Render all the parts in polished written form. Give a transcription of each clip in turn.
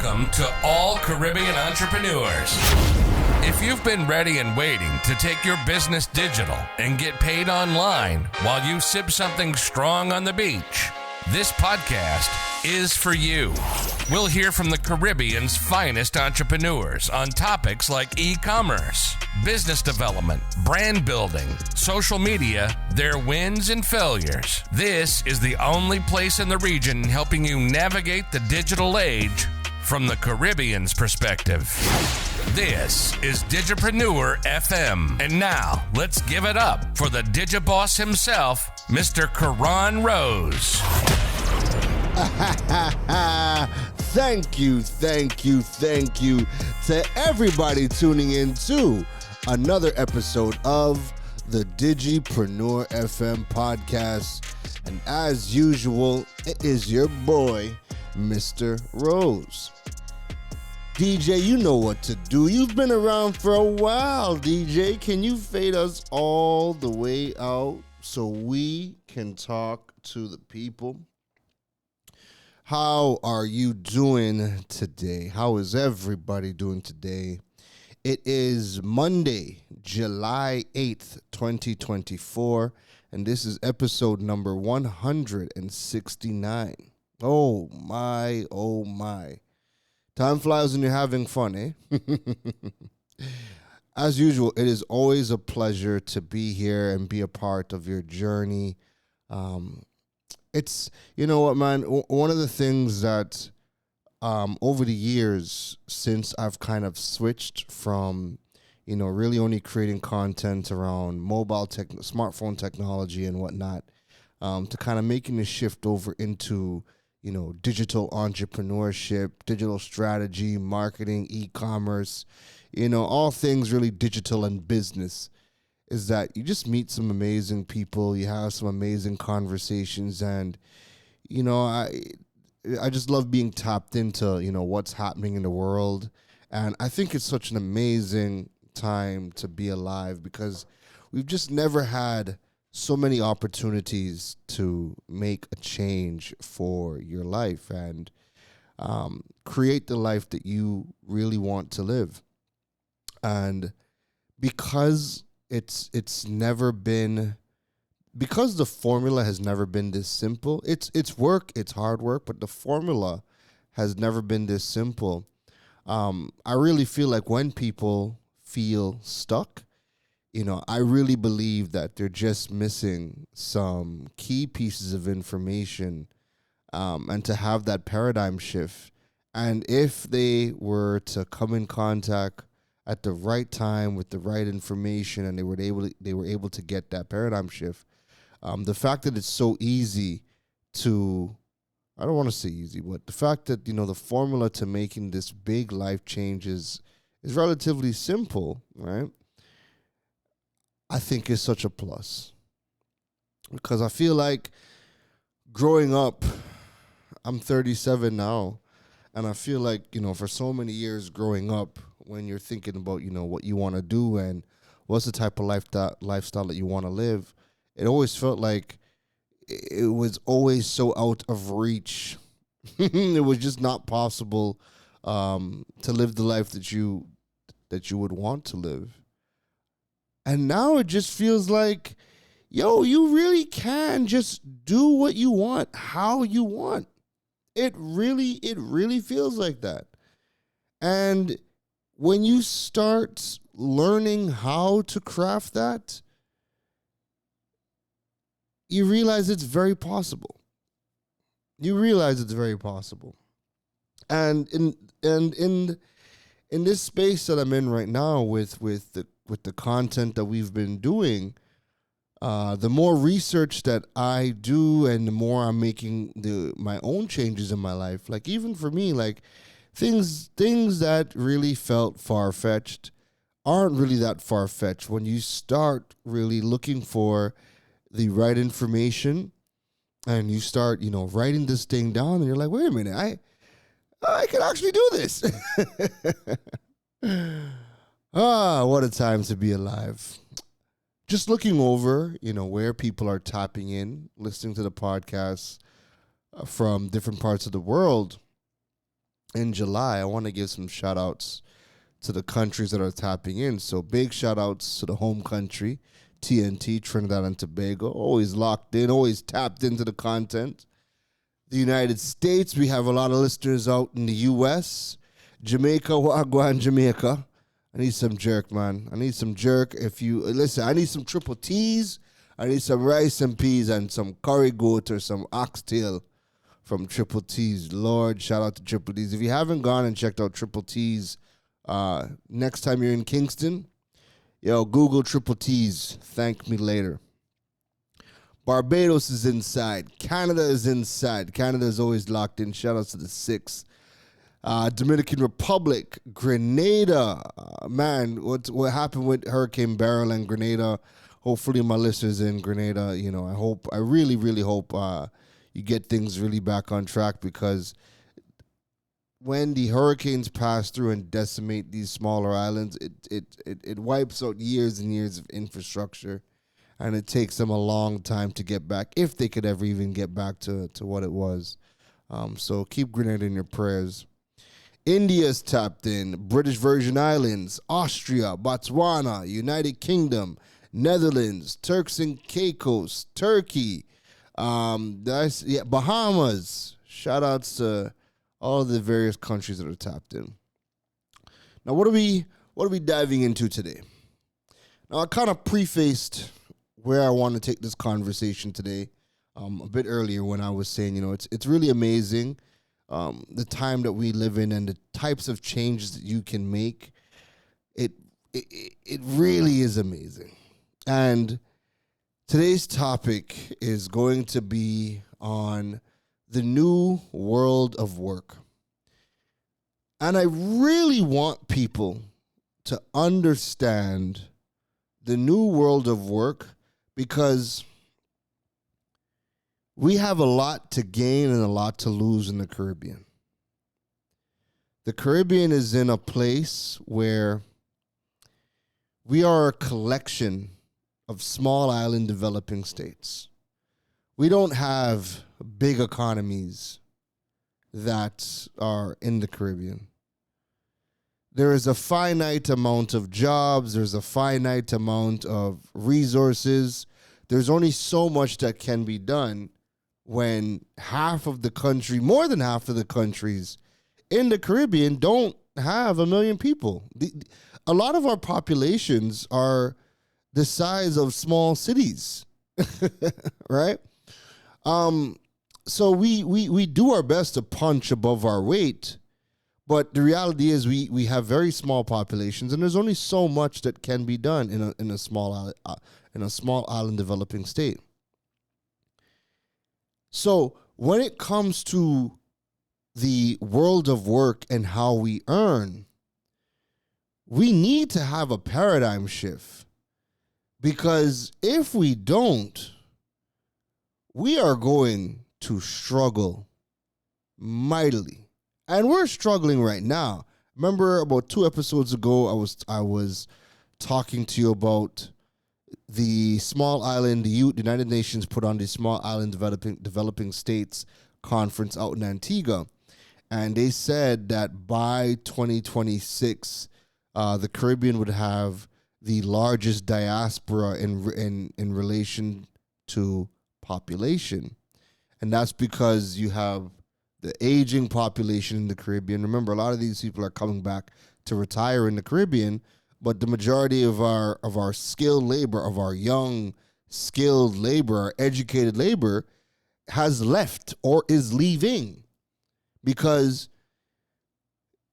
Welcome to all Caribbean entrepreneurs. If you've been ready and waiting to take your business digital and get paid online while you sip something strong on the beach, this podcast is for you. We'll hear from the Caribbean's finest entrepreneurs on topics like e-commerce, business development, brand building, social media, their wins and failures. This is the only place in the region helping you navigate the digital age from the Caribbean's perspective. This is Digipreneur FM. And now, let's give it up for the Digiboss himself, Mr. Keron Rose. Thank you to everybody tuning in to another episode of the Digipreneur FM podcast. And as usual, it is your boy, Mr. Rose. DJ, you know what to do. You've been around for a while, DJ. Can you fade us all the way out so we can talk to the people? How are you doing today? How is everybody doing today? It is Monday, July 8th, 2024, and this is episode number 169. Oh my, oh my. Time flies when you're having fun, eh? As usual, it is always a pleasure to be here and be a part of your journey. It's, you know what, man, one of the things that over the years, since I've kind of switched from, really only creating content around smartphone technology and whatnot, to kind of making the shift over into, digital entrepreneurship, digital strategy, marketing, e-commerce, all things really digital and business, is that you just meet some amazing people, you have some amazing conversations, and, I just love being tapped into, what's happening in the world. And I think it's such an amazing time to be alive because we've just never had so many opportunities to make a change for your life and create the life that you really want to live. And because it's never been, because the formula has never been this simple, it's work, it's hard work, but the formula has never been this simple. I really feel like when people feel stuck, I really believe that they're just missing some key pieces of information, and to have that paradigm shift. And if they were to come in contact at the right time with the right information, and they were able to get that paradigm shift, the fact that it's so easy to, I don't want to say easy, but the fact that, the formula to making this big life change is relatively simple, right? I think is such a plus. Because I feel like growing up, I'm 37 now, and I feel like, for so many years growing up, when you're thinking about, what you want to do and what's the type of lifestyle that you want to live, it always felt like it was always so out of reach. It was just not possible to live the life that you would want to live. And now it just feels like, you really can just do what you want, how you want. It really feels like that. And when you start learning how to craft that, you realize it's very possible. And in this space that I'm in right now with the content that we've been doing, the more research that I do and the more I'm making my own changes in my life, like even for me, like things that really felt far-fetched aren't really that far-fetched when you start really looking for the right information and you start, writing this thing down, and you're like, wait a minute, I can actually do this. What a time to be alive. Just looking over, where people are tapping in, listening to the podcast from different parts of the world. in July, I want to give some shout outs to the countries that are tapping in. So big shout outs to the home country, TNT, Trinidad and Tobago, always locked in, always tapped into the content. The United States, we have a lot of listeners out in the U.S. Jamaica, Wagwan, Jamaica. I need some jerk, man. I need some jerk. If you listen, I need some triple T's. I need some rice and peas and some curry goat or some oxtail from Triple T's. Lord, shout out to Triple T's. If you haven't gone and checked out Triple T's, next time you're in Kingston, Google Triple T's. Thank me later. Barbados is inside. Canada is inside. Canada is always locked in. Shout out to the six. Dominican Republic, Grenada. Man, what happened with Hurricane Beryl and Grenada? Hopefully my listeners in Grenada, I really, really hope you get things really back on track, because when the hurricanes pass through and decimate these smaller islands, it wipes out years and years of infrastructure, and it takes them a long time to get back, if they could ever even get back to what it was. So keep Grenada in your prayers. India's tapped in. British Virgin Islands, Austria, Botswana, United Kingdom, Netherlands, Turks and Caicos, Turkey, Bahamas. Shout outs to all of the various countries that are tapped in. Now, what are we diving into today? Now, I kind of prefaced where I want to take this conversation today a bit earlier, when I was saying, it's really amazing the time that we live in and the types of changes that you can make. It really is amazing. And today's topic is going to be on the new world of work. And I really want people to understand the new world of work, because we have a lot to gain and a lot to lose in the Caribbean. The Caribbean is in a place where we are a collection of small island developing states. We don't have big economies that are in the Caribbean. There is a finite amount of jobs. There's a finite amount of resources. There's only so much that can be done when half of the country, more than half of the countries in the Caribbean don't have 1 million people. A lot of our populations are the size of small cities, right? So we do our best to punch above our weight, but the reality is we have very small populations, and there's only so much that can be done in a small island developing state. So when it comes to the world of work and how we earn, we need to have a paradigm shift, because if we don't, we are going to struggle mightily. And we're struggling right now. Remember about 2 episodes ago, I was talking to you about the small island, the United Nations put on the Small Island Developing States Conference out in Antigua. And they said that by 2026, the Caribbean would have the largest diaspora in relation to population. And that's because you have the aging population in the Caribbean. Remember, a lot of these people are coming back to retire in the Caribbean, but the majority of our skilled labor, of our young skilled labor, our educated labor, has left or is leaving. Because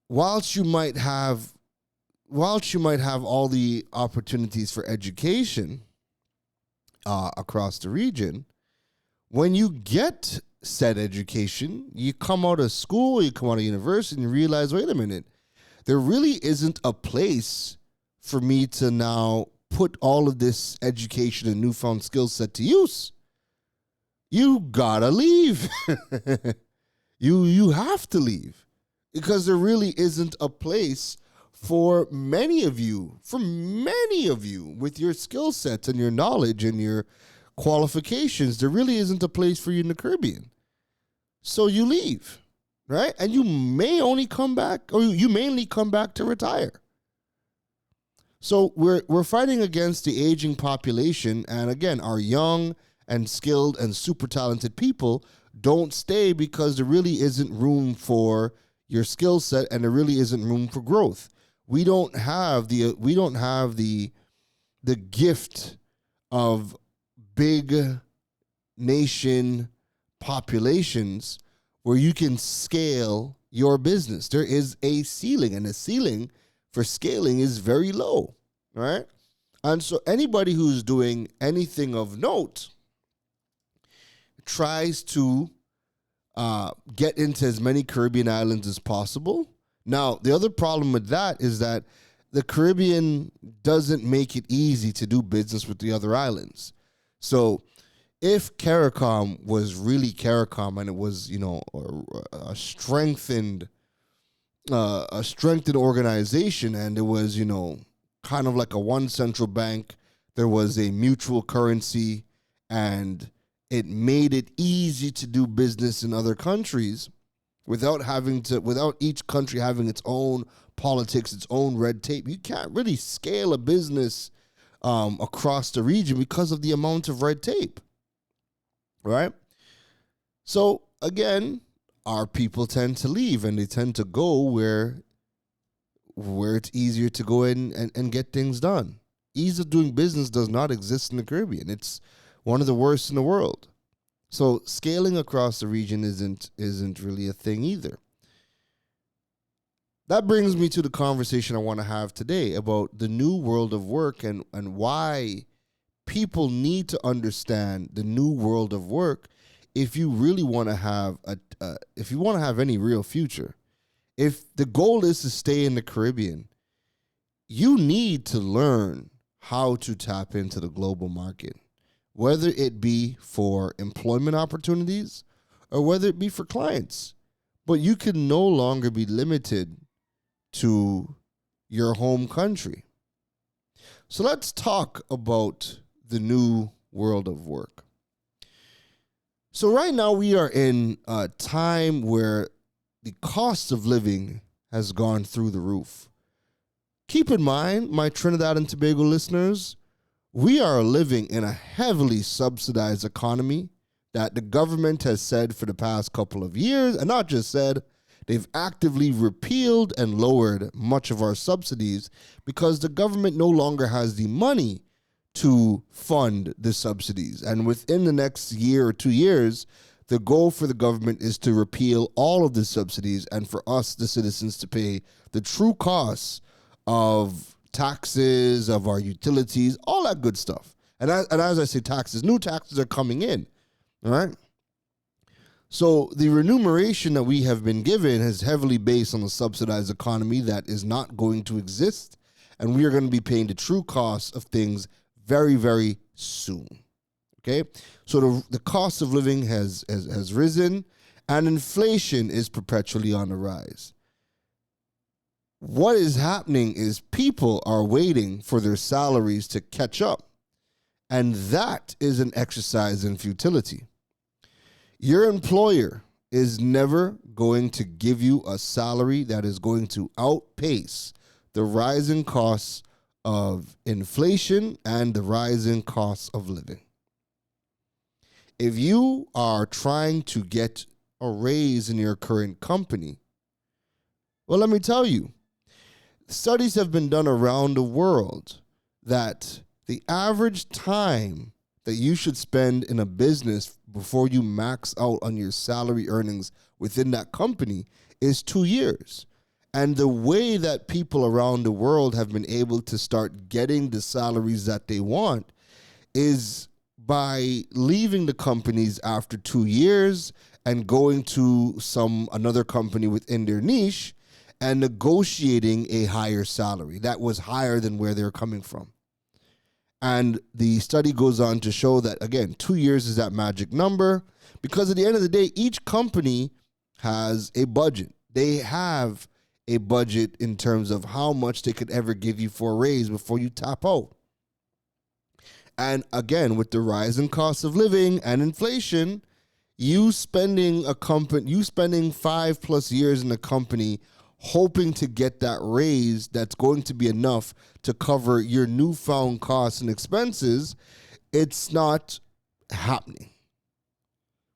whilst you might have all the opportunities for education across the region, when you get said education, you come out of school, you come out of university, and you realize, wait a minute, there really isn't a place for me to now put all of this education and newfound skill set to use. You gotta leave. You have to leave, because there really isn't a place for many of you with your skill sets and your knowledge and your qualifications. There really isn't a place for you in the Caribbean. So you leave. right? And you may only come back, or you mainly come back to retire. So we're fighting against the aging population, and again, our young and skilled and super talented people don't stay because there really isn't room for your skill set, and there really isn't room for growth. We don't have the gift of big nation populations where you can scale your business. There is a ceiling, and the ceiling for scaling is very low, right? And so anybody who's doing anything of note tries to get into as many Caribbean islands as possible. Now, the other problem with that is that the Caribbean doesn't make it easy to do business with the other islands. So if CARICOM was really CARICOM and it was, a strengthened organization, and it was, kind of like a one central bank, there was a mutual currency, and it made it easy to do business in other countries without each country having its own politics, its own red tape. You can't really scale a business across the region because of the amount of red tape, right? So again, our people tend to leave, and they tend to go where it's easier to go in and get things done. Ease of doing business does not exist in the Caribbean. It's one of the worst in the world. So scaling across the region isn't really a thing either. That brings me to the conversation I want to have today about the new world of work, and why people need to understand the new world of work if you really want to have any real future. If the goal is to stay in the Caribbean, you need to learn how to tap into the global market, whether it be for employment opportunities or whether it be for clients. But you can no longer be limited to your home country. So let's talk about the new world of work. So right now we are in a time where the cost of living has gone through the roof. Keep in mind, my Trinidad and Tobago listeners, we are living in a heavily subsidized economy that the government has said for the past couple of years, and not just said, they've actively repealed and lowered much of our subsidies because the government no longer has the money to fund the subsidies. And within the next year or 2 years, the goal for the government is to repeal all of the subsidies, and for us, the citizens, to pay the true costs of taxes, of our utilities, all that good stuff. And as I say taxes, new taxes are coming in, all right? So the remuneration that we have been given is heavily based on a subsidized economy that is not going to exist, and we are going to be paying the true costs of things very, very soon. Okay, so the cost of living has risen, and inflation is perpetually on the rise. What is happening is people are waiting for their salaries to catch up, and that is an exercise in futility. Your employer is never going to give you a salary that is going to outpace the rising costs of inflation and the rising costs of living. If you are trying to get a raise in your current company, well, let me tell you, studies have been done around the world that the average time that you should spend in a business before you max out on your salary earnings within that company is 2 years. And the way that people around the world have been able to start getting the salaries that they want is by leaving the companies after 2 years and going to another company within their niche and negotiating a higher salary that was higher than where they're coming from. And the study goes on to show that, again, 2 years is that magic number, because at the end of the day, each company has a budget. They have a budget in terms of how much they could ever give you for a raise before you tap out. And again, with the rise in cost of living and inflation, you spending 5+ years in a company hoping to get that raise that's going to be enough to cover your newfound costs and expenses, it's not happening.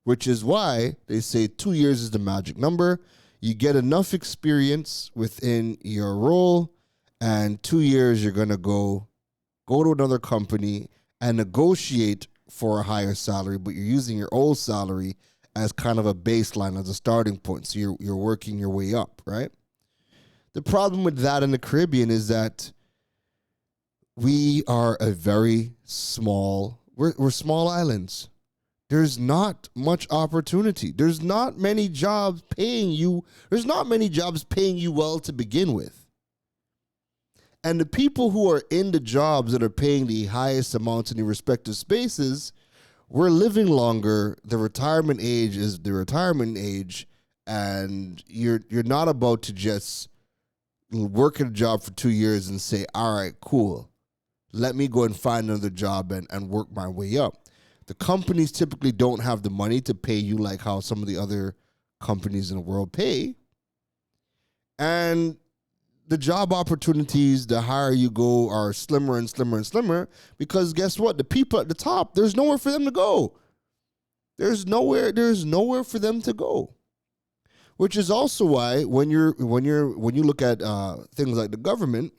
Which is why they say 2 years is the magic number. You get enough experience within your role, and 2 years you're going to go to another company and negotiate for a higher salary, but you're using your old salary as kind of a baseline, as a starting point. So you're working your way up, right? The problem with that in the Caribbean is that we are a very small, we're small islands. There's not much opportunity. There's not many jobs paying you. There's not many jobs paying you well to begin with. And the people who are in the jobs that are paying the highest amounts in the respective spaces, we're living longer. The retirement age is the retirement age, and you're not about to just work at a job for 2 years and say, all right, cool, let me go and find another job and work my way up. The companies typically don't have the money to pay you like how some of the other companies in the world pay. And the job opportunities, the higher you go, are slimmer and slimmer and slimmer, because guess what? The people at the top, there's nowhere for them to go. There's nowhere for them to go. Which is also why when you look at things like the government,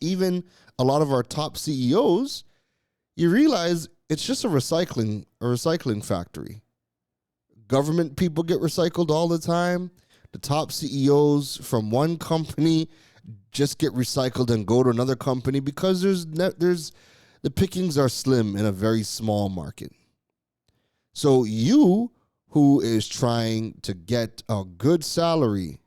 even a lot of our top CEOs, you realize it's just a recycling factory. Government people get recycled all the time. The top CEOs from one company just get recycled and go to another company because the pickings are slim in a very small market. So you who is trying to get a good salary,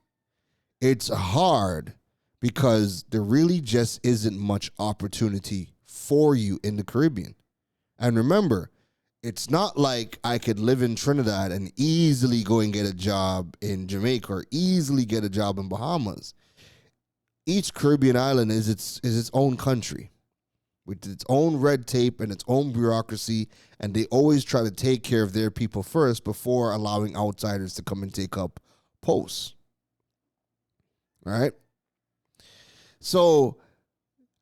it's hard because there really just isn't much opportunity for you in the Caribbean. And remember, it's not like I could live in Trinidad and easily go and get a job in Jamaica or easily get a job in Bahamas. Each Caribbean island is its own country with its own red tape and its own bureaucracy, and they always try to take care of their people first before allowing outsiders to come and take up posts. All right? So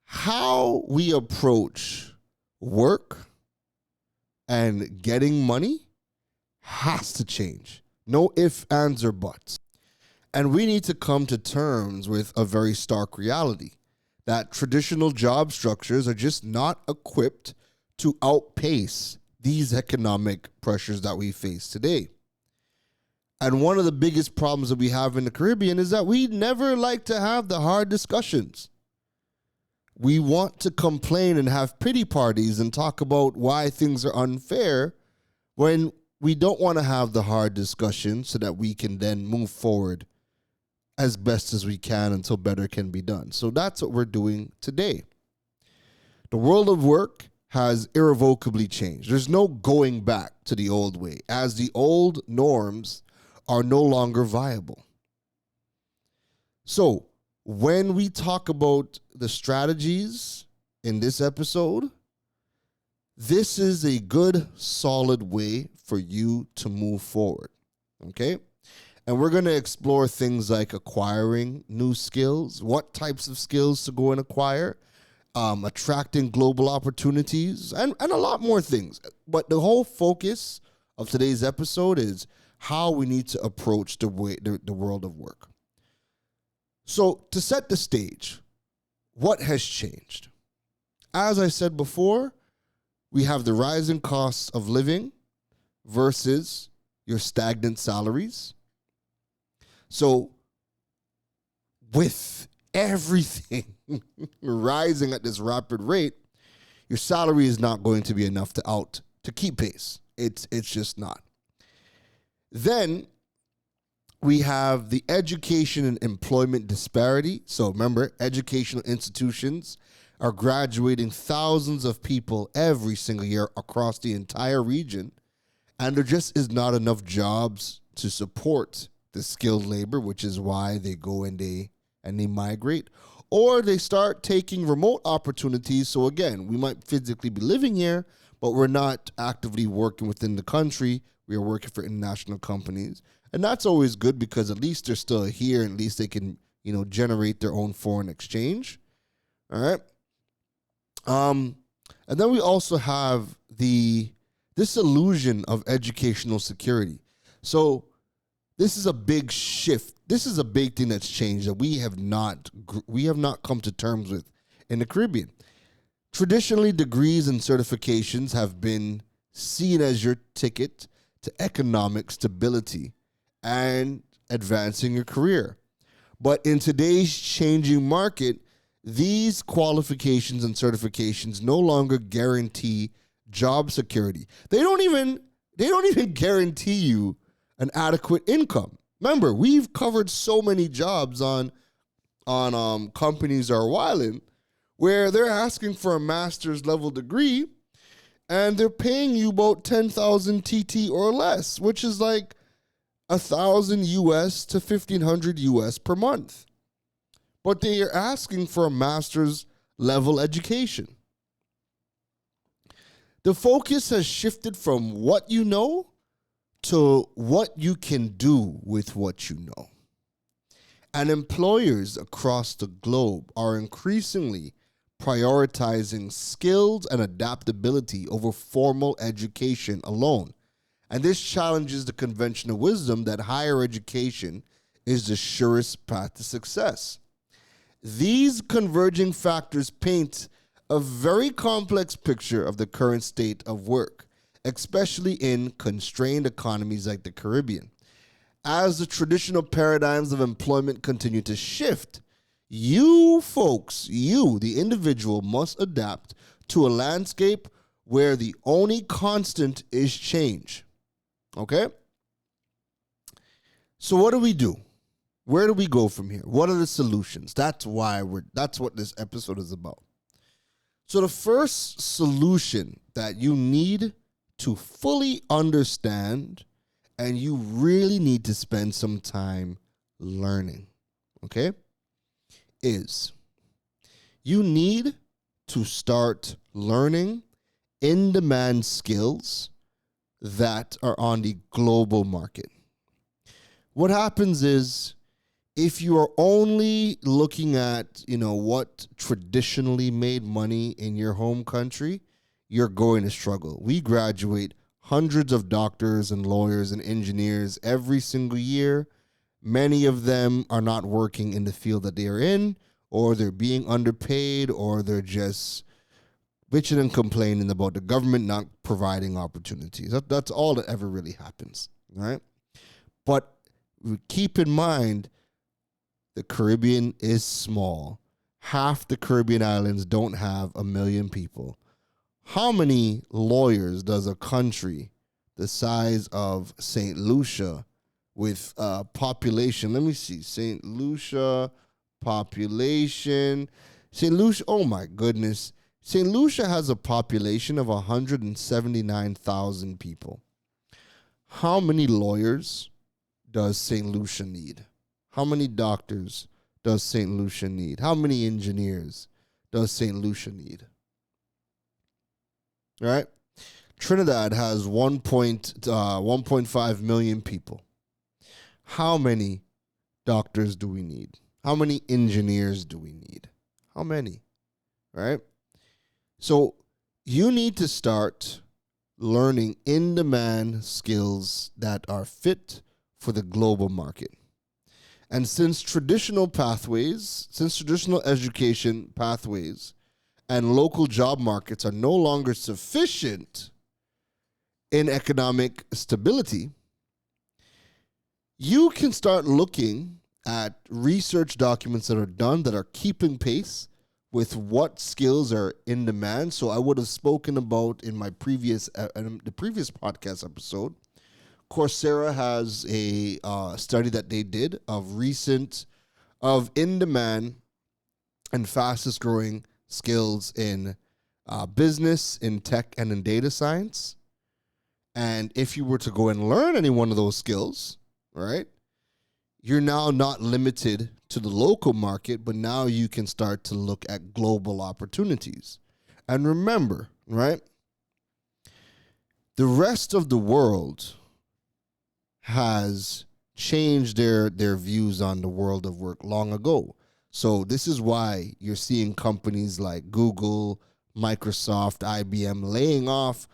how we approach work and getting money has to change. No ifs, ands, or buts. And we need to come to terms with a very stark reality that traditional job structures are just not equipped to outpace these economic pressures that we face today. And one of the biggest problems that we have in the Caribbean is that we never like to have the hard discussions. We want to complain and have pity parties and talk about why things are unfair when we don't want to have the hard discussion so that we can then move forward as best as we can until better can be done. So that's what we're doing today. The world of work has irrevocably changed. There's no going back to the old way, as the old norms are no longer viable. So when we talk about the strategies in this episode, this is a good, solid way for you to move forward, okay? And we're going to explore things like acquiring new skills, what types of skills to go and acquire, attracting global opportunities, and a lot more things. But the whole focus of today's episode is how we need to approach the world of work. So to set the stage, what has changed? As I said before, we have the rising costs of living versus your stagnant salaries. So with everything rising at this rapid rate, your salary is not going to be enough to keep pace. It's just not. Then we have the education and employment disparity. So remember, educational institutions are graduating thousands of people every single year across the entire region, and there just is not enough jobs to support the skilled labor, which is why they go and they migrate, or they start taking remote opportunities. So again, we might physically be living here, but we're not actively working within the country. We are working for international companies. And that's always good because at least they're still here and at least they can, generate their own foreign exchange. All right. And then we also have this illusion of educational security. So this is a big shift. This is a big thing that's changed that we have not come to terms with in the Caribbean. Traditionally, degrees and certifications have been seen as your ticket to economic stability and advancing your career. But in today's changing market, these qualifications and certifications no longer guarantee job security. They don't even guarantee you an adequate income. Remember, we've covered so many jobs on companies are wildin', where they're asking for a master's level degree and they're paying you about 10,000 TT or less, which is like 1,000 US to 1,500 US per month. But they are asking for a master's level education. The focus has shifted from what you know to what you can do with what you know. And employers across the globe are increasingly prioritizing skills and adaptability over formal education alone. And this challenges the conventional wisdom that higher education is the surest path to success. These converging factors paint a very complex picture of the current state of work, especially in constrained economies like the Caribbean. As the traditional paradigms of employment continue to shift, you folks, the individual, must adapt to a landscape where the only constant is change. Okay? So what do we do? Where do we go from here? What are the solutions? That's what this episode is about. So the first solution that you need to fully understand and you really need to spend some time learning, okay, is you need to start learning in-demand skills that are on the global market. What happens is if you are only looking at, what traditionally made money in your home country, you're going to struggle. We graduate hundreds of doctors and lawyers and engineers every single year. Many of them are not working in the field that they are in, or they're being underpaid, or they're just bitching and complaining about the government not providing opportunities. That's all that ever really happens, right? But keep in mind, the Caribbean is small. Half the Caribbean islands don't have 1 million people. How many lawyers does a country the size of St. Lucia with population? Let me see. St. Lucia population. St. Lucia, oh my goodness. St. Lucia has a population of 179,000 people. How many lawyers does St. Lucia need? How many doctors does St. Lucia need? How many engineers does St. Lucia need? All right. Trinidad has 1.5 million people. How many doctors do we need? How many engineers do we need? How many? All right. So you need to start learning in-demand skills that are fit for the global market. And since traditional education pathways and local job markets are no longer sufficient in economic stability, you can start looking at research documents that are done that are keeping pace with what skills are in demand. So I would have spoken about in my previous podcast episode. Coursera has a study that they did of in-demand and fastest growing skills in business, in tech, and in data science. And if you were to go and learn any one of those skills, right, you're now not limited to the local market, but now you can start to look at global opportunities. And remember, right, the rest of the world has changed their views on the world of work long ago. So this is why you're seeing companies like Google, Microsoft, IBM laying off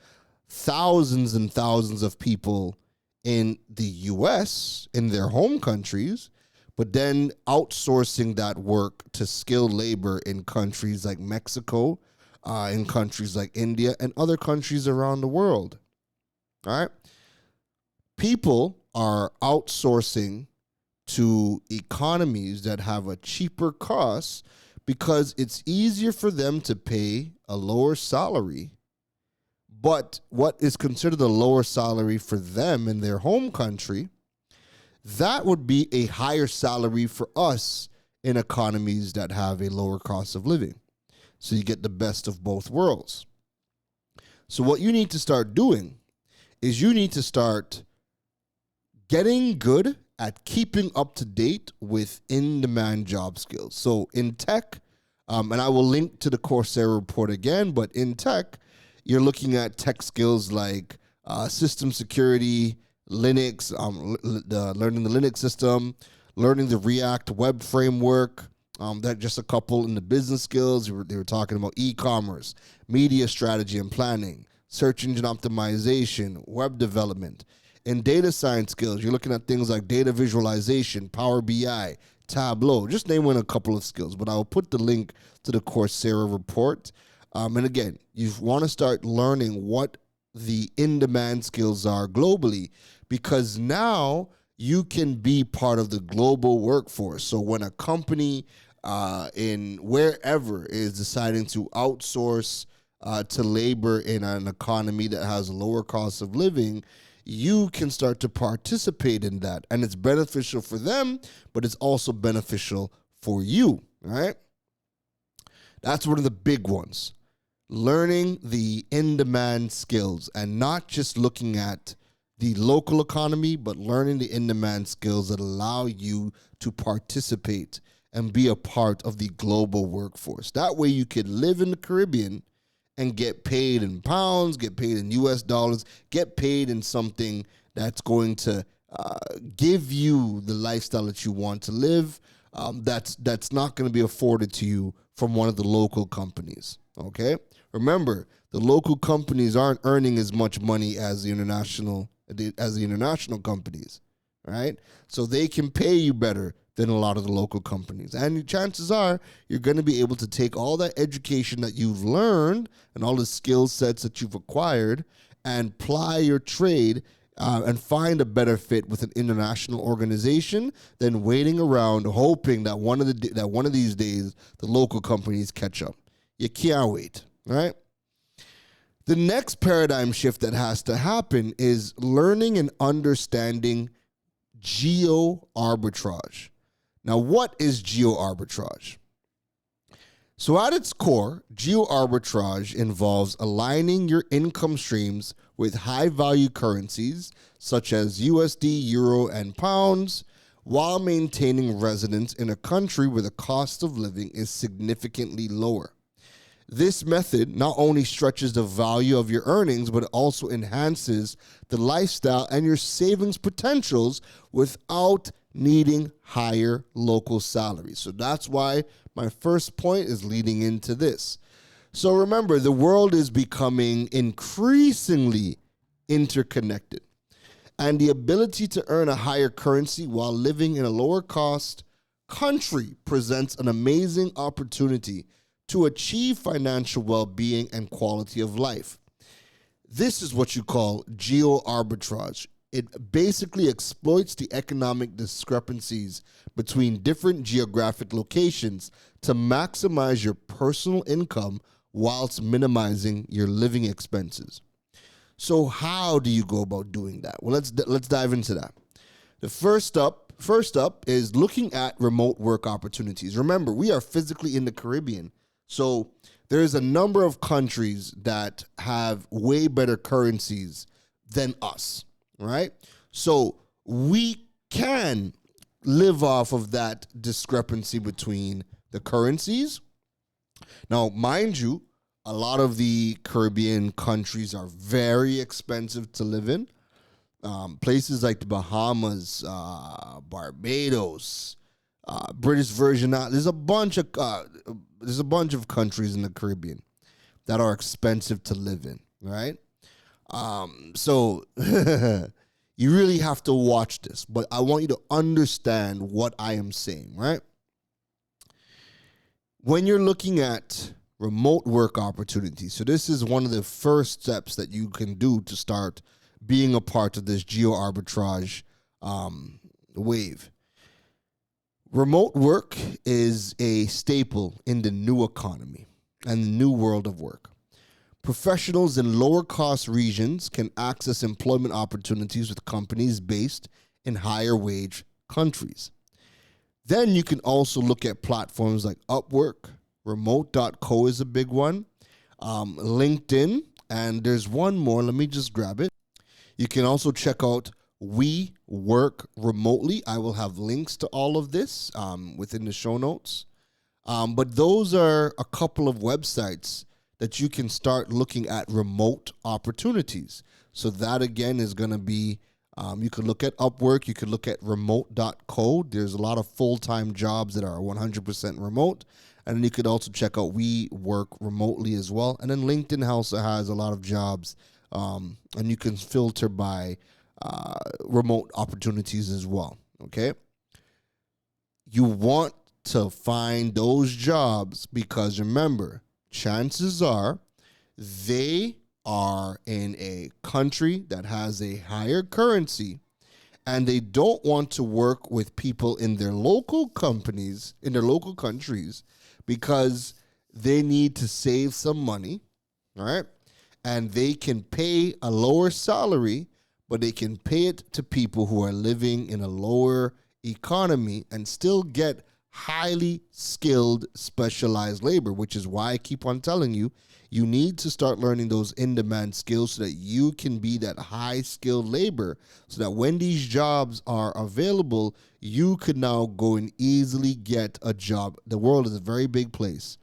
thousands and thousands of people in the US, in their home countries, but then outsourcing that work to skilled labor in countries like Mexico, in countries like India, and other countries around the world. All right. People are outsourcing to economies that have a cheaper cost because it's easier for them to pay a lower salary. But what is considered a lower salary for them in their home country, that would be a higher salary for us in economies that have a lower cost of living. So you get the best of both worlds. So what you need to start doing is you need to start getting good at keeping up to date with in-demand job skills. So in tech, and I will link to the Coursera report again, but in tech, you're looking at tech skills like system security, Linux, learning the Linux system, learning the React web framework. That just a couple in the business skills. They were talking about e-commerce, media strategy and planning, search engine optimization, web development. In data science skills, you're looking at things like data visualization, Power BI, Tableau. Just naming a couple of skills, but I'll put the link to the Coursera report. And again, you want to start learning what the in-demand skills are globally, because now you can be part of the global workforce. So when a company in wherever is deciding to outsource to labor in an economy that has a lower cost of living, you can start to participate in that. And it's beneficial for them, but it's also beneficial for you, right? That's one of the big ones. Learning the in-demand skills and not just looking at the local economy, but learning the in-demand skills that allow you to participate and be a part of the global workforce. That way you can live in the Caribbean and get paid in pounds, get paid in US dollars, get paid in something that's going to give you the lifestyle that you want to live, that's not going to be afforded to you from one of the local companies, okay? Remember, the local companies aren't earning as much money as the international companies, right? So they can pay you better than a lot of the local companies. And chances are you're going to be able to take all that education that you've learned and all the skill sets that you've acquired and ply your trade and find a better fit with an international organization than waiting around hoping that one of these days the local companies catch up. You can't wait, right? The next paradigm shift that has to happen is learning and understanding geoarbitrage. Now, what is geoarbitrage? So at its core, geoarbitrage involves aligning your income streams with high-value currencies such as USD, Euro, and pounds, while maintaining residence in a country where the cost of living is significantly lower. This method not only stretches the value of your earnings, but it also enhances the lifestyle and your savings potentials without needing higher local salaries. So that's why my first point is leading into this. So remember, the world is becoming increasingly interconnected, and the ability to earn a higher currency while living in a lower cost country presents an amazing opportunity to achieve financial well-being and quality of life. This is what you call geoarbitrage. It basically exploits the economic discrepancies between different geographic locations to maximize your personal income whilst minimizing your living expenses. So how do you go about doing that? Well, let's dive into that. The first up is looking at remote work opportunities. Remember, we are physically in the Caribbean, so there's a number of countries that have way better currencies than us, right? So we can live off of that discrepancy between the currencies. Now, mind you, a lot of the Caribbean countries are very expensive to live in. Places like the Bahamas, Barbados, British Virgin Islands. There's a bunch of countries in the Caribbean that are expensive to live in, right? So you really have to watch this, but I want you to understand what I am saying, right? When you're looking at remote work opportunities, so this is one of the first steps that you can do to start being a part of this geo-arbitrage wave. Remote work is a staple in the new economy and the new world of work. Professionals in lower cost regions can access employment opportunities with companies based in higher wage countries. Then you can also look at platforms like Upwork, remote.co is a big one, LinkedIn, and there's one more. Let me just grab it. You can also check out We Work Remotely. I will have links to all of this within the show notes. But those are a couple of websites that you can start looking at remote opportunities. So that, again, is going to be, you could look at Upwork. You could look at remote.co. There's a lot of full-time jobs that are 100% remote. And then you could also check out We Work Remotely as well. And then LinkedIn also has a lot of jobs, and you can filter by remote opportunities as well, okay? You want to find those jobs because, remember, chances are they are in a country that has a higher currency, and they don't want to work with people in their local companies, in their local countries, because they need to save some money, all right? And they can pay a lower salary, but they can pay it to people who are living in a lower economy and still get highly skilled, specialized labor, which is why I keep on telling you, you need to start learning those in-demand skills so that you can be that high-skilled labor, so that when these jobs are available, you could now go and easily get a job. The world is a very big place.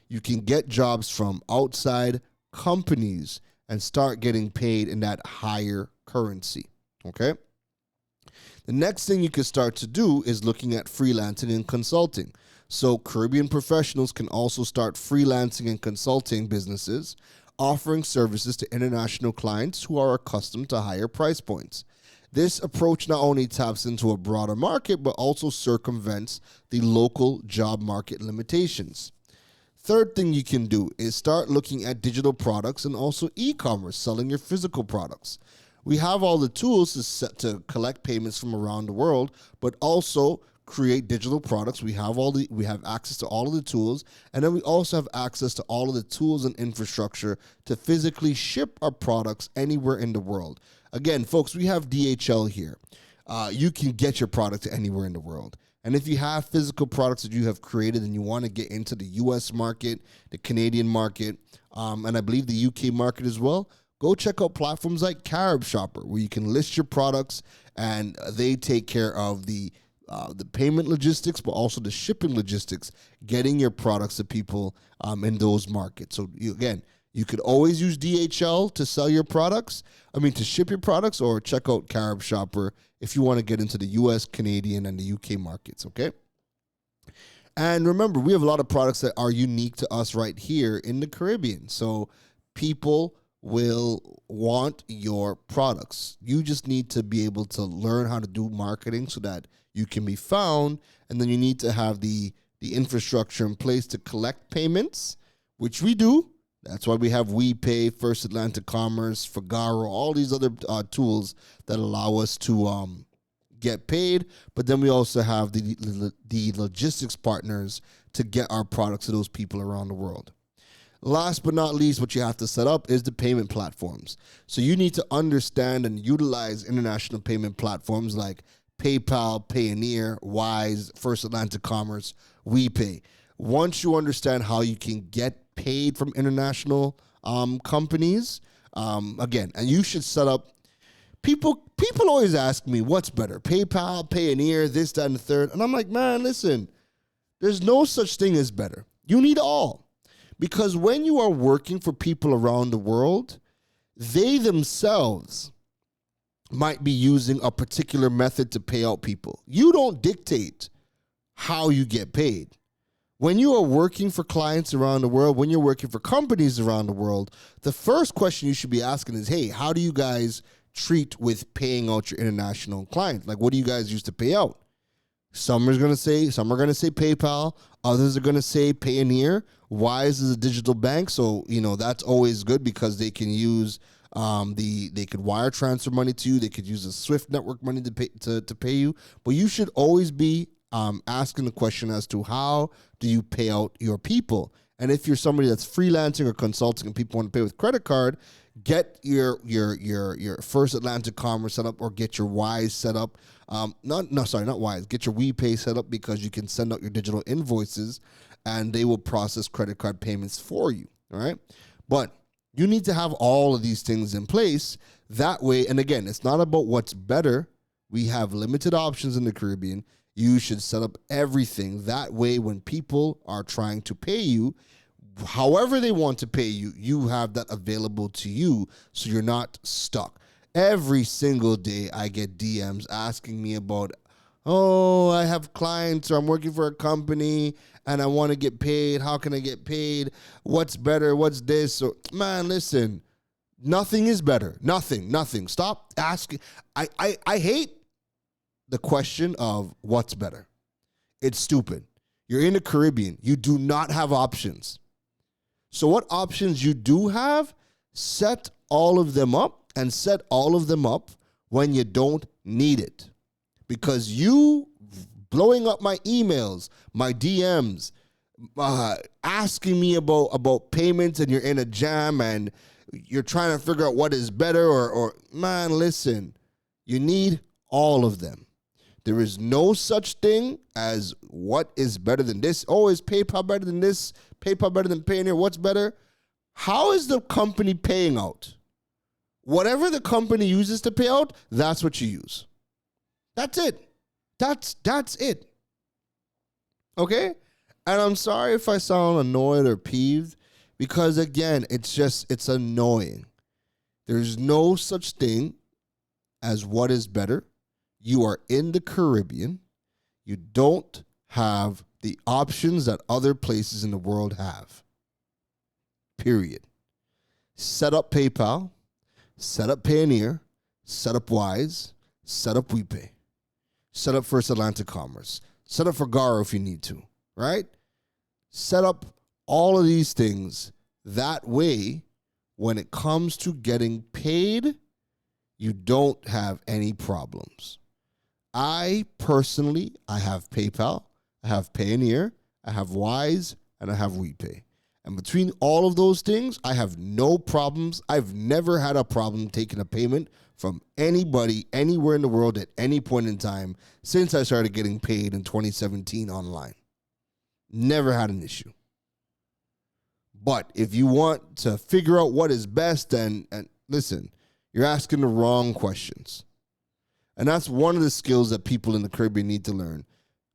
You can get jobs from outside companies and start getting paid in that higher currency, okay? The next thing you can start to do is looking at freelancing and consulting. So Caribbean professionals can also start freelancing and consulting businesses, offering services to international clients who are accustomed to higher price points. This approach not only taps into a broader market, but also circumvents the local job market limitations. Third thing you can do is start looking at digital products and also e-commerce, selling your physical products. We have all the tools to collect payments from around the world, but also create digital products. We have access to all of the tools, and then we also have access to all of the tools and infrastructure to physically ship our products anywhere in the world. Again, folks, we have DHL here. You can get your product to anywhere in the world. And if you have physical products that you have created and you want to get into the U.S. market, the Canadian market, and I believe the UK market as well, go check out platforms like Carib Shopper, where you can list your products and they take care of the payment logistics, but also the shipping logistics, getting your products to people in those markets. So you could always use DHL to sell your products, to ship your products, or check out Carib Shopper if you want to get into the US, Canadian, and the UK markets, okay? And remember, we have a lot of products that are unique to us right here in the Caribbean. So people will want your products. You just need to be able to learn how to do marketing so that you can be found, and then you need to have the infrastructure in place to collect payments, which we do. That's why we have WePay, First Atlantic Commerce, Figaro, all these other tools that allow us to get paid. But then we also have the logistics partners to get our products to those people around the world. Last but not least, what you have to set up is the payment platforms. So you need to understand and utilize international payment platforms like PayPal, Payoneer, Wise, First Atlantic Commerce, WePay. Once you understand how you can get paid from international companies, and you should set up. People always ask me, what's better, PayPal, Payoneer, this, that, and the third. And I'm like, man, listen, there's no such thing as better. You need all. Because when you are working for people around the world, they themselves might be using a particular method to pay out people. You don't dictate how you get paid. When you are working for clients around the world, when you're working for companies around the world, the first question you should be asking is, hey, how do you guys treat with paying out your international clients? Like, what do you guys use to pay out? Some are going to say PayPal. Others are going to say Payoneer. Wise is a digital bank, so that's always good because they can use they could wire transfer money to you. They could use a Swift network money to pay you. But you should always be asking the question as to how do you pay out your people. And if you're somebody that's freelancing or consulting and people want to pay with credit card, get your First Atlantic Commerce set up or get your Wise set up. Not Wise. Get your WePay set up because you can send out your digital invoices and they will process credit card payments for you. All right. But you need to have all of these things in place. That way, and again, it's not about what's better. We have limited options in the Caribbean. You should set up everything. That way, when people are trying to pay you, however they want to pay you, you have that available to you so you're not stuck. Every single day, I get DMs asking me about, oh, I have clients or I'm working for a company and I want to get paid. How can I get paid? What's better? What's this? So, man, listen, nothing is better. Nothing. Stop asking. I hate the question of what's better. It's stupid. You're in the Caribbean. You do not have options. So what options you do have, set all of them up and set all of them up when you don't need it. Because you blowing up my emails, my DMs, asking me about payments and you're in a jam and you're trying to figure out what is better or man, listen, you need all of them. There is no such thing as what is better than this. Oh, is PayPal better than this? PayPal better than Payoneer? What's better? How is the company paying out? Whatever the company uses to pay out, that's what you use. That's it. That's it. Okay? And I'm sorry if I sound annoyed or peeved because, again, it's annoying. There's no such thing as what is better. You are in the Caribbean. You don't have the options that other places in the world have. Period. Set up PayPal. Set up Payoneer. Set up Wise. Set up WePay. Set up First Atlantic Commerce. Set up for Garo if you need to. Right? Set up all of these things. That way, when it comes to getting paid, you don't have any problems. I have PayPal, I have Payoneer, I have Wise, and I have WePay. And between all of those things, I have no problems. I've never had a problem taking a payment from anybody anywhere in the world at any point in time since I started getting paid in 2017 online. Never had an issue. But if you want to figure out what is best, and listen, you're asking the wrong questions. And that's one of the skills that people in the Caribbean need to learn.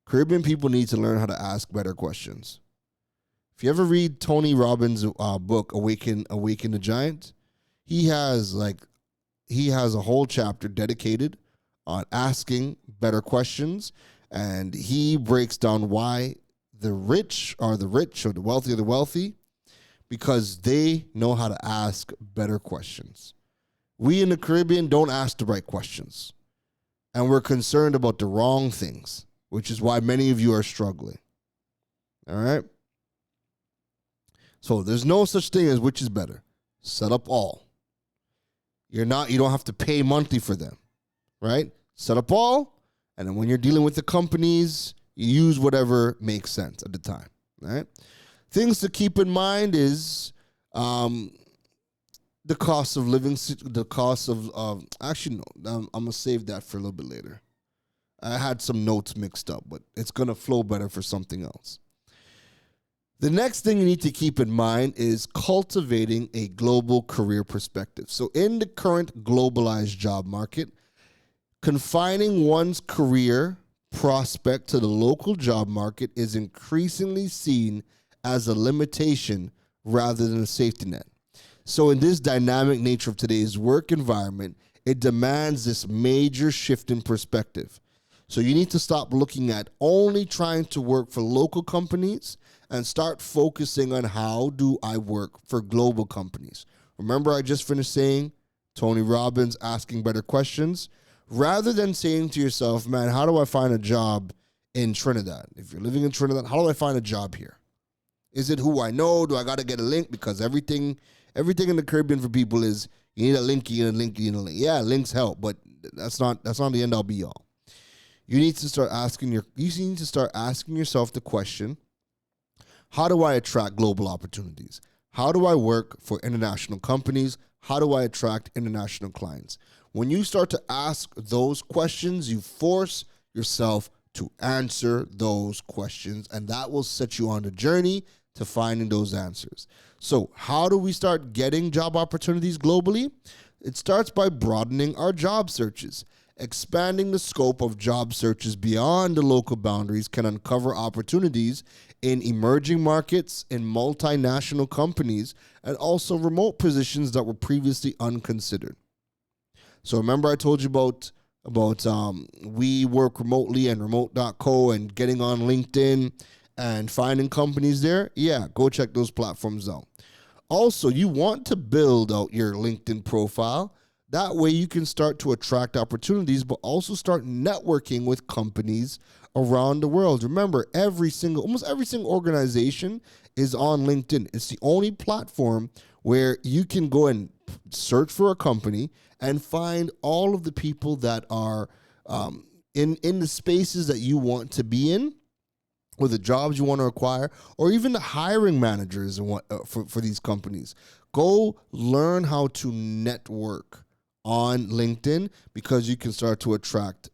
Caribbean people need to learn how to ask better questions. If you ever read Tony Robbins' book, Awaken the Giant, he has a whole chapter dedicated on asking better questions, and he breaks down why the rich are the rich or the wealthy are the wealthy, because they know how to ask better questions. We in the Caribbean don't ask the right questions. And we're concerned about the wrong things, which is why many of you are struggling. All right? So there's no such thing as which is better. Set up all. You don't have to pay monthly for them. Right? Set up all, and then when you're dealing with the companies, you use whatever makes sense at the time. All right? Things to keep in mind is the cost of living, the cost of actually, no, I'm going to save that for a little bit later. I had some notes mixed up, but it's going to flow better for something else. The next thing you need to keep in mind is cultivating a global career perspective. So in the current globalized job market, confining one's career prospect to the local job market is increasingly seen as a limitation rather than a safety net. So in this dynamic nature of today's work environment, it demands this major shift in perspective. So you need to stop looking at only trying to work for local companies and start focusing on how do I work for global companies. Remember, I just finished saying Tony Robbins asking better questions. Rather than saying to yourself, man, how do I find a job in Trinidad? If you're living in Trinidad, how do I find a job here? Is it who I know? Do I got to get a link? Because everything in the Caribbean for people is you need a link, you need a link, you need a link. Yeah, links help, but that's not the end all be all. You need to start asking yourself the question, how do I attract global opportunities? How do I work for international companies? How do I attract international clients? When you start to ask those questions, you force yourself to answer those questions, and that will set you on the journey to finding those answers. So how do we start getting job opportunities globally? It starts by broadening our job searches. Expanding the scope of job searches beyond the local boundaries can uncover opportunities in emerging markets, in multinational companies, and also remote positions that were previously unconsidered. So remember I told you about we work remotely and remote.co and getting on LinkedIn and finding companies there? Yeah, go check those platforms out. Also, you want to build out your LinkedIn profile. That way you can start to attract opportunities, but also start networking with companies around the world. Remember, almost every single organization is on LinkedIn. It's the only platform where you can go and search for a company and find all of the people that are in the spaces that you want to be in, or the jobs you want to acquire, or even the hiring managers for these companies. Go learn how to network on LinkedIn, because you can start to attract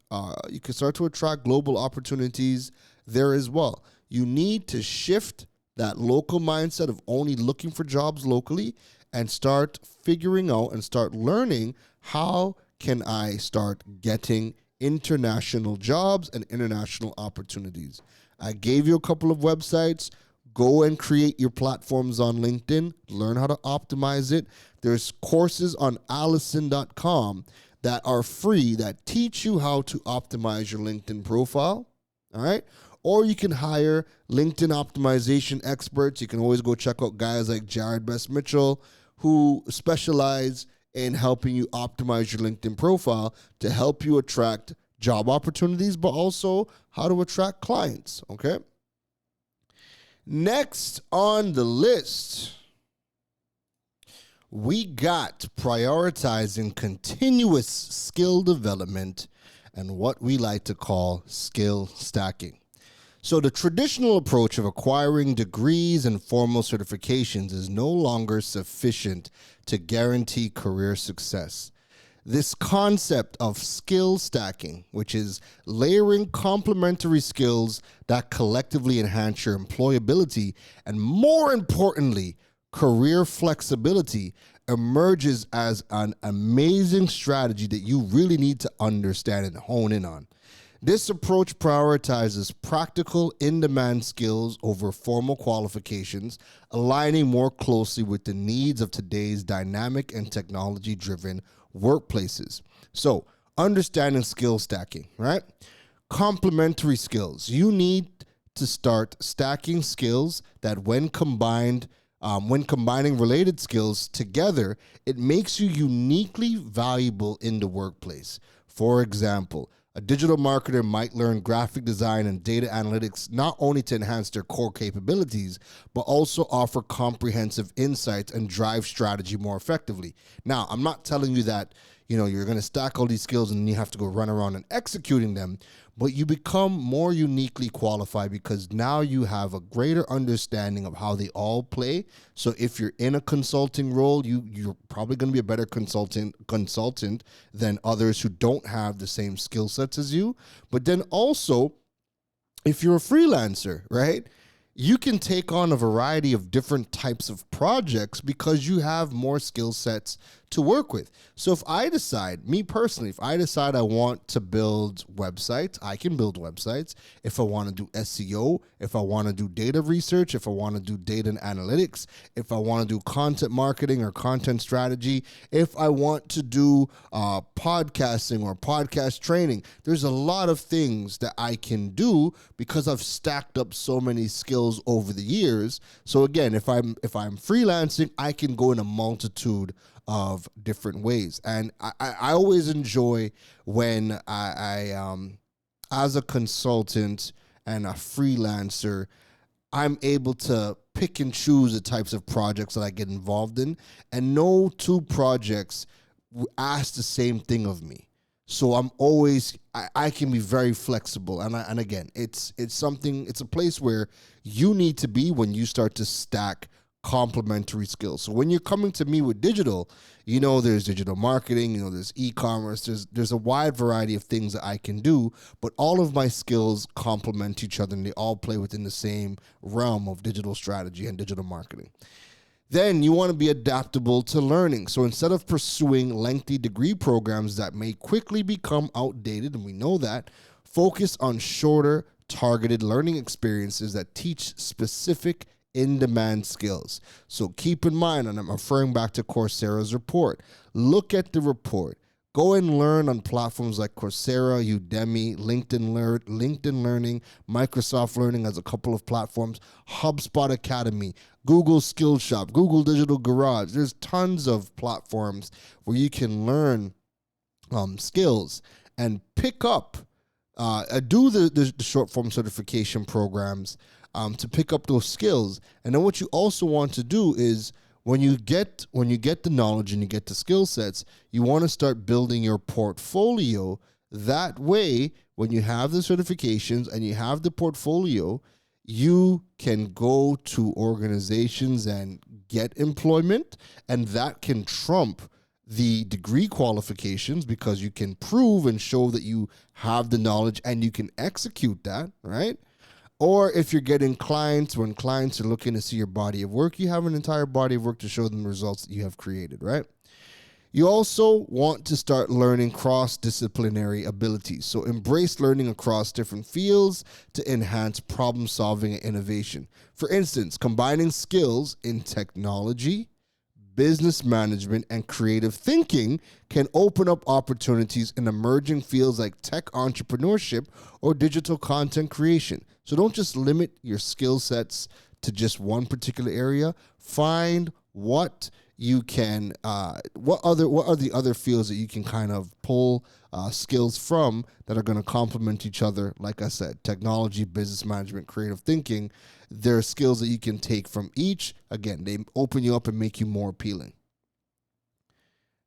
global opportunities there as well. You need to shift that local mindset of only looking for jobs locally and start figuring out and start learning, how can I start getting international jobs and international opportunities. I gave you a couple of websites. Go and create your platforms on LinkedIn. Learn how to optimize it. There's courses on allison.com that are free that teach you how to optimize your LinkedIn profile. All right. Or you can hire LinkedIn optimization experts. You can always go check out guys like Jared Best Mitchell, who specialize in helping you optimize your LinkedIn profile to help you attract job opportunities, but also how to attract clients. Okay. Next on the list, we got prioritizing continuous skill development and what we like to call skill stacking. So the traditional approach of acquiring degrees and formal certifications is no longer sufficient to guarantee career success. This concept of skill stacking, which is layering complementary skills that collectively enhance your employability and, more importantly, career flexibility, emerges as an amazing strategy that you really need to understand and hone in on. This approach prioritizes practical, in-demand skills over formal qualifications, aligning more closely with the needs of today's dynamic and technology-driven workplaces. So, understanding skill stacking, right? Complementary skills. You need to start stacking skills that when combining related skills together, it makes you uniquely valuable in the workplace. For example, a digital marketer might learn graphic design and data analytics not only to enhance their core capabilities, but also offer comprehensive insights and drive strategy more effectively. Now, I'm not telling you that, you're going to stack all these skills and you have to go run around and executing them, but you become more uniquely qualified because now you have a greater understanding of how they all play. So if you're in a consulting role, you're probably going to be a better consultant than others who don't have the same skill sets as you. But then also, if you're a freelancer, right, you can take on a variety of different types of projects because you have more skill sets to work with. So if I decide, me personally, if I decide I want to build websites, I can build websites. If I want to do SEO, if I want to do data research, if I want to do data and analytics, if I want to do content marketing or content strategy, if I want to do podcasting or podcast training, there's a lot of things that I can do because I've stacked up so many skills over the years. So again, if I'm freelancing, I can go in a multitude of different ways. And I always enjoy when I as a consultant and a freelancer, I'm able to pick and choose the types of projects that I get involved in, and no two projects ask the same thing of me. So I'm always, I can be very flexible. And again, it's a place where you need to be when you start to stack complementary skills. So when you're coming to me with digital, there's digital marketing, there's e-commerce, there's a wide variety of things that I can do, but all of my skills complement each other and they all play within the same realm of digital strategy and digital marketing. Then you want to be adaptable to learning. So instead of pursuing lengthy degree programs that may quickly become outdated, and we know that, focus on shorter, targeted learning experiences that teach specific in-demand skills. So keep in mind, and I'm referring back to Coursera's report, look at the report. Go and learn on platforms like Coursera, Udemy, LinkedIn Learning, Microsoft Learning has a couple of platforms, HubSpot Academy, Google Skills Shop, Google Digital Garage. There's tons of platforms where you can learn skills and pick up, do the short form certification programs to pick up those skills. And then what you also want to do is when you get the knowledge and you get the skill sets, you want to start building your portfolio. That way, when you have the certifications and you have the portfolio, you can go to organizations and get employment, and that can trump the degree qualifications because you can prove and show that you have the knowledge and you can execute that, right? Or if you're getting clients, when clients are looking to see your body of work, you have an entire body of work to show them the results that you have created, right? You also want to start learning cross-disciplinary abilities. So embrace learning across different fields to enhance problem solving and innovation. For instance, combining skills in technology, business management, and creative thinking can open up opportunities in emerging fields like tech entrepreneurship or digital content creation. So don't just limit your skill sets to just one particular area. Find what you can, what are the other fields that you can kind of pull skills from that are going to complement each other. Like I said, technology, business management, creative thinking. There are skills that you can take from each. Again, they open you up and make you more appealing.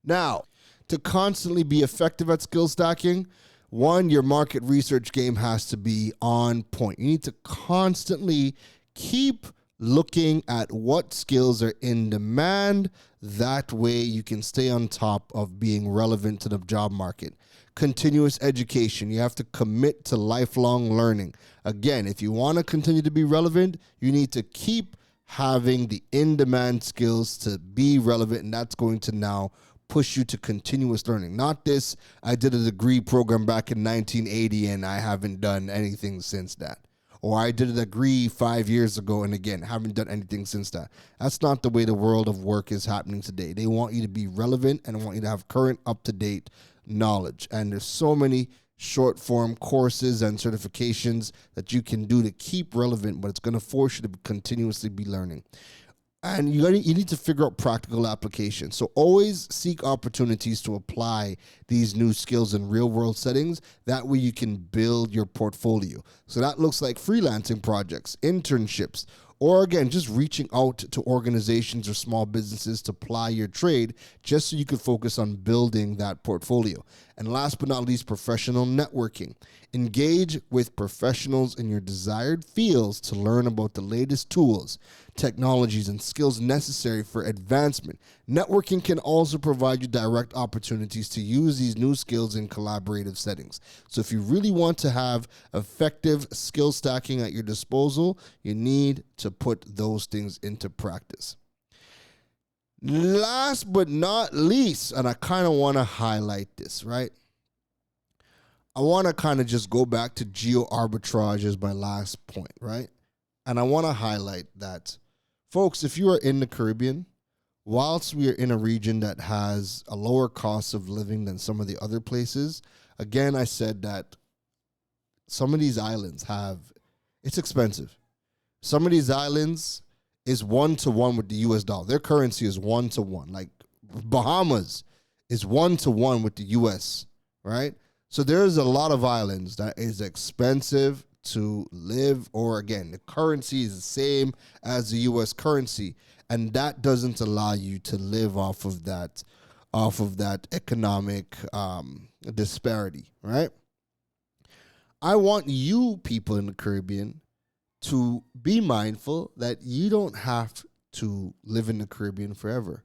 Now, to constantly be effective at skill stacking, one, your market research game has to be on point. You need to constantly keep looking at what skills are in demand. That way you can stay on top of being relevant to the job market. Continuous education. You have to commit to lifelong learning. Again, if you want to continue to be relevant, you need to keep having the in-demand skills to be relevant, and that's going to now push you to continuous learning. Not this, I did a degree program back in 1980 and I haven't done anything since that. Or I did a degree 5 years ago and again, haven't done anything since that. That's not the way the world of work is happening today. They want you to be relevant and want you to have current, up-to-date knowledge. And there's so many short form courses and certifications that you can do to keep relevant, but it's going to force you to continuously be learning. And you need to figure out practical application. So always seek opportunities to apply these new skills in real world settings. That way you can build your portfolio. So that looks like freelancing projects, internships, or again, just reaching out to organizations or small businesses to ply your trade just so you can focus on building that portfolio. And last but not least, professional networking. Engage with professionals in your desired fields to learn about the latest tools, technologies, and skills necessary for advancement. Networking can also provide you direct opportunities to use these new skills in collaborative settings. So if you really want to have effective skill stacking at your disposal, you need to put those things into practice. Last but not least, and I kind of want to highlight this, right? I want to kind of just go back to geoarbitrage as my last point, right? And I want to highlight that, folks, if you are in the Caribbean, whilst we are in a region that has a lower cost of living than some of the other places, again, I said that some of these islands it's expensive. Some of these islands is 1-to-1 with the US dollar. Their currency is 1-to-1. Like Bahamas is 1-to-1 with the US, right? So there's a lot of islands that is expensive to live, or again, the currency is the same as the US currency, and that doesn't allow you to live off of that economic disparity, right? I want you people in the Caribbean to be mindful that you don't have to live in the Caribbean forever.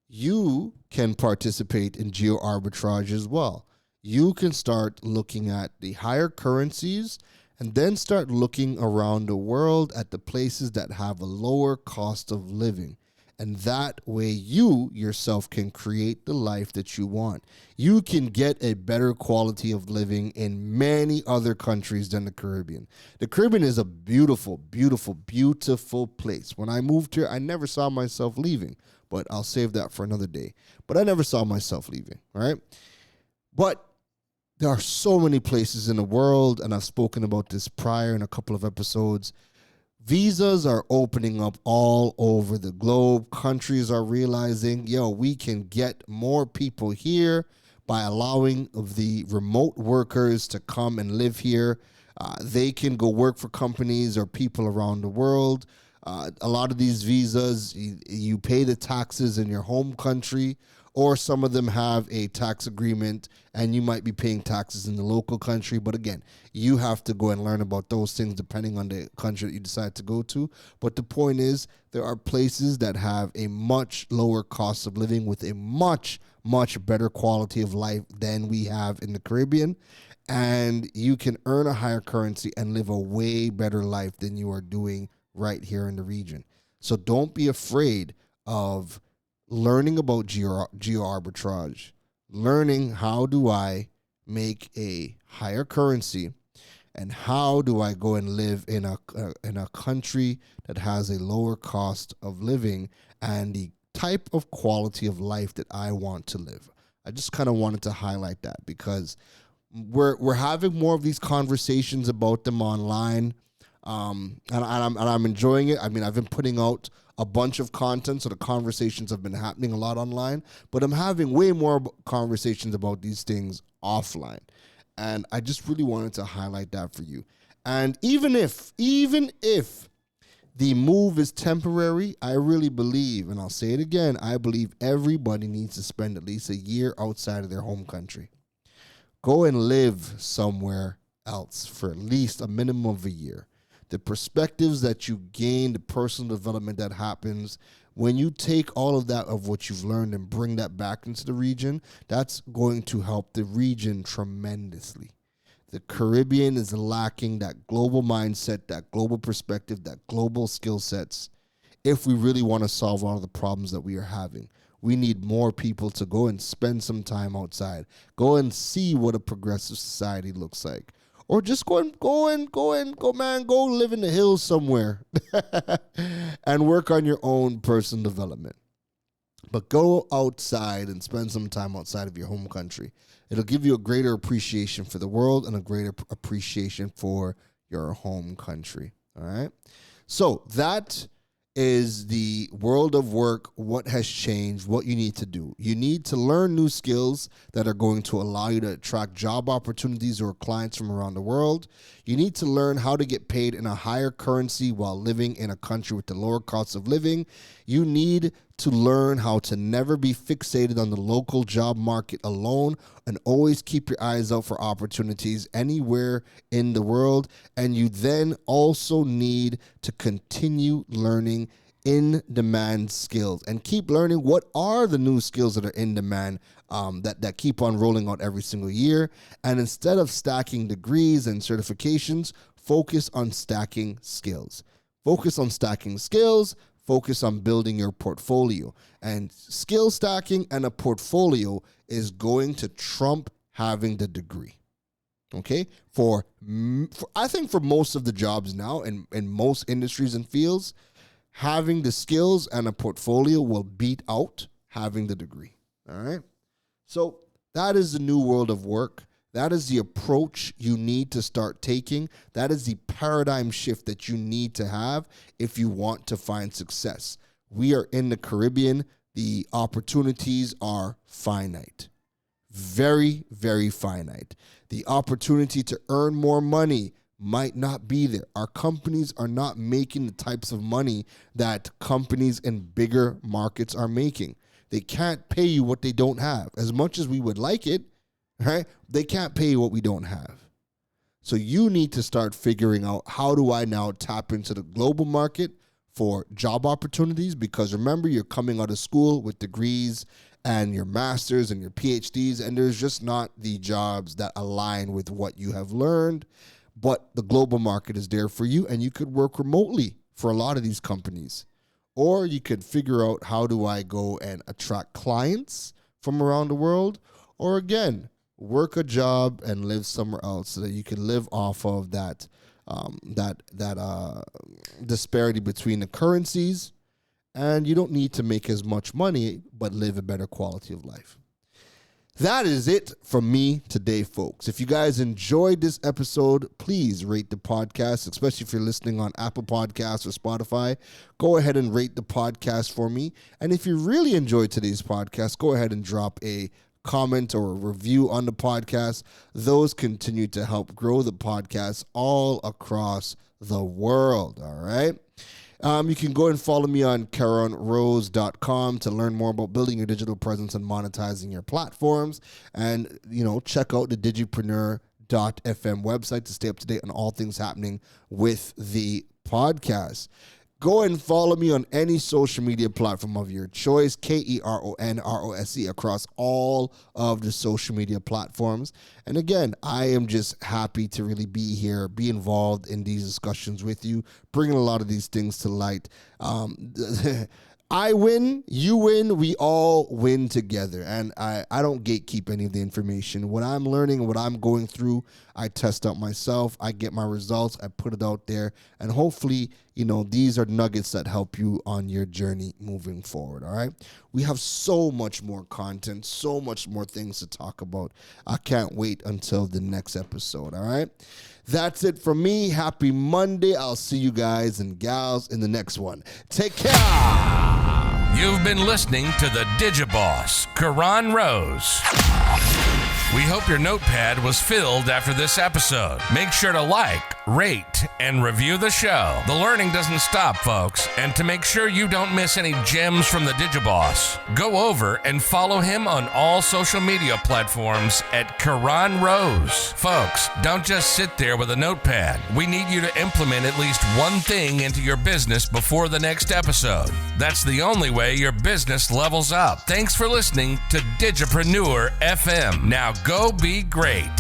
You can participate in geo arbitrage as well. You can start looking at the higher currencies and then start looking around the world at the places that have a lower cost of living. And that way you yourself can create the life that you want. You can get a better quality of living in many other countries than the Caribbean. The Caribbean is a beautiful, beautiful, beautiful place. When I moved here, I never saw myself leaving, but I'll save that for another day. But I never saw myself leaving, right? But there are so many places in the world, and I've spoken about this prior in a couple of episodes. Visas are opening up all over the globe. Countries are realizing, we can get more people here by allowing the remote workers to come and live here. They can go work for companies or people around the world. A lot of these visas, you pay the taxes in your home country, or some of them have a tax agreement and you might be paying taxes in the local country. But again, you have to go and learn about those things depending on the country that you decide to go to. But the point is, there are places that have a much lower cost of living with a much, much better quality of life than we have in the Caribbean. And you can earn a higher currency and live a way better life than you are doing right here in the region. So don't be afraid of learning about geoarbitrage, learning how do I make a higher currency, and how do I go and live in a country that has a lower cost of living and the type of quality of life that I want to live. I just kind of wanted to highlight that because we're having more of these conversations about them online, and I'm enjoying it. I mean, I've been putting out a bunch of content, so the conversations have been happening a lot online, but I'm having way more conversations about these things offline. And I just really wanted to highlight that for you. And even if the move is temporary, I really believe, and I'll say it again, I believe everybody needs to spend at least a year outside of their home country. Go and live somewhere else for at least a minimum of a year. The perspectives that you gain, the personal development that happens, when you take all of that of what you've learned and bring that back into the region, that's going to help the region tremendously. The Caribbean is lacking that global mindset, that global perspective, that global skill sets. If we really want to solve all of the problems that we are having, we need more people to go and spend some time outside. Go and see what a progressive society looks like. Or just go live in the hills somewhere and work on your own personal development. But go outside and spend some time outside of your home country. It'll give you a greater appreciation for the world and a greater appreciation for your home country. All right? So that is the world of work, what has changed, what you need to do. You need to learn new skills that are going to allow you to attract job opportunities or clients from around the world. You need to learn how to get paid in a higher currency while living in a country with the lower cost of living. You need to learn how to never be fixated on the local job market alone and always keep your eyes out for opportunities anywhere in the world. And you then also need to continue learning in-demand skills and keep learning what are the new skills that are in demand that keep on rolling out every single year. And instead of stacking degrees and certifications, focus on stacking skills. Focus on stacking skills, focus on building your portfolio. And skill stacking and a portfolio is going to trump having the degree. Okay? For I think for most of the jobs now in most industries and fields, having the skills and a portfolio will beat out having the degree. All right? So that is the new world of work. That is the approach you need to start taking. That is the paradigm shift that you need to have if you want to find success. We are in the Caribbean. The opportunities are finite. Very, very finite. The opportunity to earn more money might not be there. Our companies are not making the types of money that companies in bigger markets are making. They can't pay you what they don't have. As much as we would like it, right? They can't pay you what we don't have. So you need to start figuring out, how do I now tap into the global market for job opportunities? Because remember, you're coming out of school with degrees and your masters and your PhDs, and there's just not the jobs that align with what you have learned. But the global market is there for you, and you could work remotely for a lot of these companies. Or you could figure out, how do I go and attract clients from around the world? Or again, work a job and live somewhere else so that you can live off of that disparity between the currencies, and you don't need to make as much money but live a better quality of life. That is it from me today, folks. If you guys enjoyed this episode, please rate the podcast, especially if you're listening on Apple Podcasts or Spotify. Go ahead and rate the podcast for me. And if you really enjoyed today's podcast, go ahead and drop a comment or a review on the podcast. Those continue to help grow the podcast all across the world, all right? You can go and follow me on KeronRose.com to learn more about building your digital presence and monetizing your platforms. And, check out the Digipreneur.fm website to stay up to date on all things happening with the podcast. Go and follow me on any social media platform of your choice, KeronRose across all of the social media platforms. And again, I am just happy to really be here, be involved in these discussions with you, bringing a lot of these things to light. I win, you win, we all win together. And I don't gatekeep any of the information. What I'm learning, what I'm going through, I test out myself. I get my results. I put it out there. And hopefully, these are nuggets that help you on your journey moving forward, all right? We have so much more content, so much more things to talk about. I can't wait until the next episode, all right? That's it from me. Happy Monday. I'll see you guys and gals in the next one. Take care. You've been listening to the Digiboss, Keron Rose. We hope your notepad was filled after this episode. Make sure to like, rate, and review the show. The learning doesn't stop, folks. And to make sure you don't miss any gems from the Digiboss, go over and follow him on all social media platforms at Keron Rose. Folks, don't just sit there with a notepad. We need you to implement at least one thing into your business before the next episode. That's the only way your business levels up. Thanks for listening to Digipreneur FM. Now go be great.